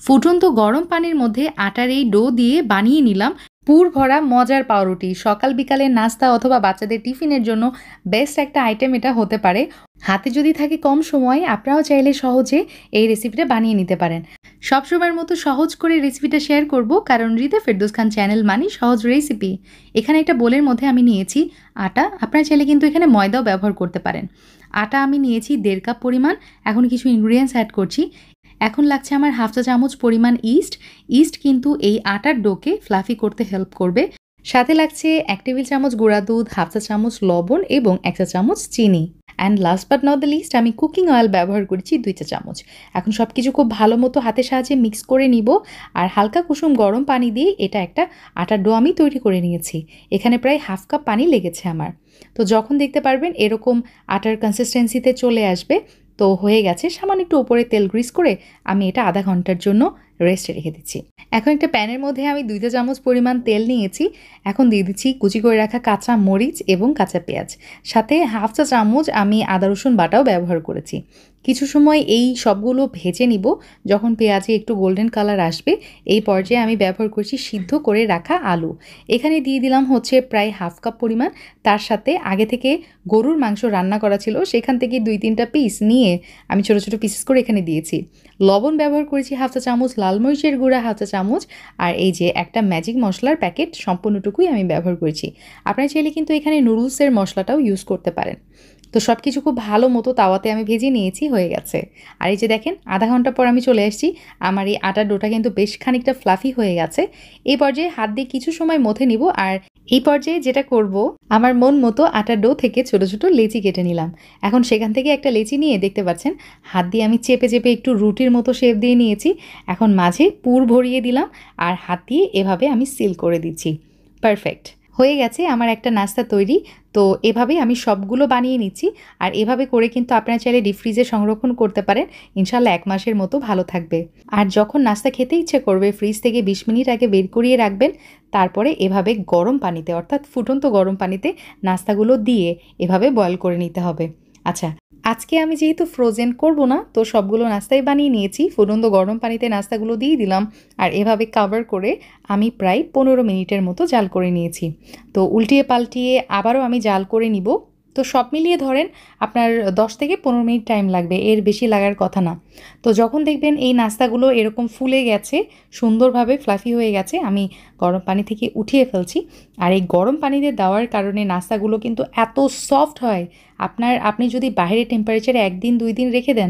ফুটন্ত গরম পানির মধ্যে আটার এই ডো দিয়ে বানিয়ে নিলাম পুর ভরা মজার পাউরুটি। সকাল বিকালের নাস্তা অথবা বাচ্চাদের টিফিনের জন্য বেস্ট একটা আইটেম এটা হতে পারে। হাতে যদি থাকে কম সময়, আপনারাও চাইলে সহজে এই রেসিপিটা বানিয়ে নিতে পারেন। সবসময়ের মতো সহজ করে রেসিপিটা শেয়ার করব, কারণ হৃদয় ফেরদৌস খান চ্যানেল মানেই সহজ রেসিপি। এখানে একটা বোলের মধ্যে আমি নিয়েছি আটা। আপনারা চাইলে কিন্তু এখানে ময়দাও ব্যবহার করতে পারেন। আটা আমি নিয়েছি 1.5 কাপ পরিমাণ। এখন কিছু ইনগ্রিডিয়েন্টস অ্যাড করছি। এখন লাগছে আমার হাফ চা চামচ পরিমাণ ইস্ট। ইস্ট কিন্তু এই আটার ডোকে ফ্লাফি করতে হেল্প করবে। সাথে লাগছে 1 টেবিল চামচ গুঁড়া দুধ, হাফ চা চামচ লবণ এবং 1 চা চামচ চিনি। And last but not the least, আমি কুকিং অয়েল ব্যবহার করেছি 2 চা চামচ। এখন সব কিছু খুব ভালো মতো হাতের সাহায্যে মিক্স করে নিব। আর হালকা কুসুম গরম পানি দিয়ে এটা একটা আটার ডো আমি তৈরি করে নিয়েছি। এখানে প্রায় হাফ কাপ পানি লেগেছে আমার। তো যখন দেখতে পারবেন এরকম আটার কনসিস্টেন্সিতে চলে আসবে, তো হয়ে গেছে। সামান্য একটু উপরে তেল গ্রিস করে আমি এটা আধা ঘন্টার জন্য রেস্টে রেখে দিচ্ছি। এখন একটা প্যানের মধ্যে আমি 2 চা চামচ পরিমাণ তেল নিয়েছি। এখন দিয়ে দিচ্ছি কুচি করে রাখা কাঁচা মরিচ এবং কাঁচা পেঁয়াজ। সাথে হাফ চা চামচ আমি আদা রসুন বাটাও ব্যবহার করেছি। কিছু সময় এই সবগুলো ভেজে নিব। যখন পেঁয়াজে একটু গোল্ডেন কালার আসবে, এই পর্যায়ে আমি ব্যবহার করছি সিদ্ধ করে রাখা আলু। এখানে দিয়ে দিলাম হচ্ছে প্রায় হাফ কাপ পরিমাণ। তার সাথে আগে থেকে গরুর মাংস রান্না করা ছিল, সেখান থেকে 2-3টা পিস নিয়ে আমি ছোটো ছোটো পিসেস করে এখানে দিয়েছি। লবণ ব্যবহার করেছি হাফ চা চামচ, লাল মরিচের গুঁড়া হাফ চা চামচ, আর এই যে একটা ম্যাজিক মশলার প্যাকেট সম্পূর্ণটুকুই আমি ব্যবহার করেছি। আপনারা চাইলে কিন্তু এখানে নুডলসের মশলাটাও ইউজ করতে পারেন। তো সব কিছু খুব ভালো মতো তাওয়াতে আমি ভেজে নিয়েছি, হয়ে গেছে। আর এই যে দেখেন, আধা ঘন্টা পর আমি চলে আসছি। আমার এই আটার ডোটা কিন্তু বেশ খানিকটা ফ্লাফি হয়ে গেছে। এই পর্যায়ে হাত দিয়ে কিছু সময় মথে নিব। আর এই পর্যায়ে যেটা করব, আমার মন মতো আটার ডো থেকে ছোটো ছোটো লেচি কেটে নিলাম। এখন সেখান থেকে একটা লেচি নিয়ে দেখতে পাচ্ছেন হাত দিয়ে আমি চেপে চেপে একটু রুটির মতো শেপ দিয়ে নিয়েছি। এখন মাঝে পুর ভরিয়ে দিলাম আর হাত দিয়ে এভাবে আমি সিল করে দিচ্ছি। পারফেক্ট হয়ে গেছে আমার একটা নাস্তা তৈরি। তো এভাবেই আমি সবগুলো বানিয়ে নিচ্ছি। আর এভাবে করে কিন্তু আপনারা চাইলে ডিপ ফ্রিজে সংরক্ষণ করতে পারেন। ইনশাল্লাহ 1 মাসের মতো ভালো থাকবে। আর যখন নাস্তা খেতে ইচ্ছে করবে, ফ্রিজ থেকে 20 মিনিট আগে বের করিয়ে রাখবেন। তারপরে এভাবে গরম পানিতে, অর্থাৎ ফুটন্ত গরম পানিতে নাস্তাগুলো দিয়ে এভাবে বয়েল করে নিতে হবে। আচ্ছা, আজকে আমি যেহেতু ফ্রোজেন করব না, তো সবগুলো নাস্তাই বানিয়ে নিয়েছি। ফুটন্ত গরম পানিতে নাস্তাগুলো দিয়ে দিলাম। আর এভাবে কভার করে আমি প্রায় 15 মিনিটের মতো জাল করে নিয়েছি। তো উল্টিয়ে পাল্টিয়ে আবারও আমি জাল করে নিব। তো সব মিলিয়ে ধরেন আপনার 10 থেকে 15 মিনিট টাইম লাগবে, এর বেশি লাগার কথা না। তো যখন দেখবেন এই নাস্তাগুলো এরকম ফুলে গেছে, সুন্দরভাবে ফ্লাফি হয়ে গেছে, আমি গরম পানি থেকে উঠিয়ে ফেলছি। আর এই গরম পানিতে দেওয়ার কারণে নাস্তাগুলো কিন্তু এত সফট হয়, আপনি যদি বাইরে টেম্পারেচারে 1 দিন 2 দিন রেখে দেন,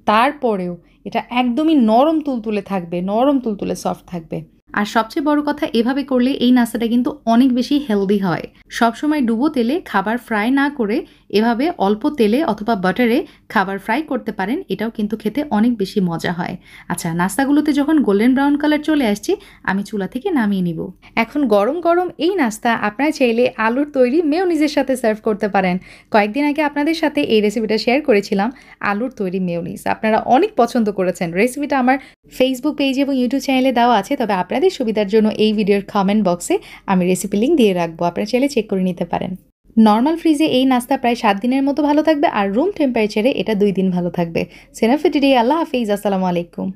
তারপরেও এটা একদমই নরম তুলতুলে থাকবে, নরম তুলতুলে সফট থাকবে। আর সবচেয়ে বড় কথা, এভাবে করলে এই নাস্তাটা কিন্তু অনেক বেশি হেলদি হয়। সবসময় ডুবো তেলে খাবার ফ্রাই না করে এভাবে অল্প তেলে অথবা বাটারে খাবার ফ্রাই করতে পারেন, এটাও কিন্তু খেতে অনেক বেশি মজা হয়। আচ্ছা, নাস্তাগুলোতে যখন গোল্ডেন ব্রাউন কালার চলে আসছে, আমি চুলা থেকে নামিয়ে নিব। এখন গরম গরম এই নাস্তা আপনারা চাইলে আলুর তৈরি মেয়োনিজের সাথে সার্ভ করতে পারেন। কয়েকদিন আগে আপনাদের সাথে এই রেসিপিটা শেয়ার করেছিলাম, আলুর তৈরি মেয়োনিজ। আপনারা অনেক পছন্দ করেছেন। রেসিপিটা আমার ফেসবুক পেজ এবং ইউটিউব চ্যানেলে দেওয়া আছে, তবে আপনাদের সুবিধার জন্য এই ভিডিওর কমেন্ট বক্সে আমি রেসিপি লিঙ্ক দিয়ে রাখবো, আপনারা চাইলে চেক করে নিতে পারেন। নর্মাল ফ্রিজে এই নাস্তা প্রায় 7 দিনের মতো ভালো থাকবে, আর রুম টেম্পারেচারে এটা 2 দিন ভালো থাকবে। সেনাফ ফর টুডে, আল্লাহ হাফিজ, আসসালামু আলাইকুম।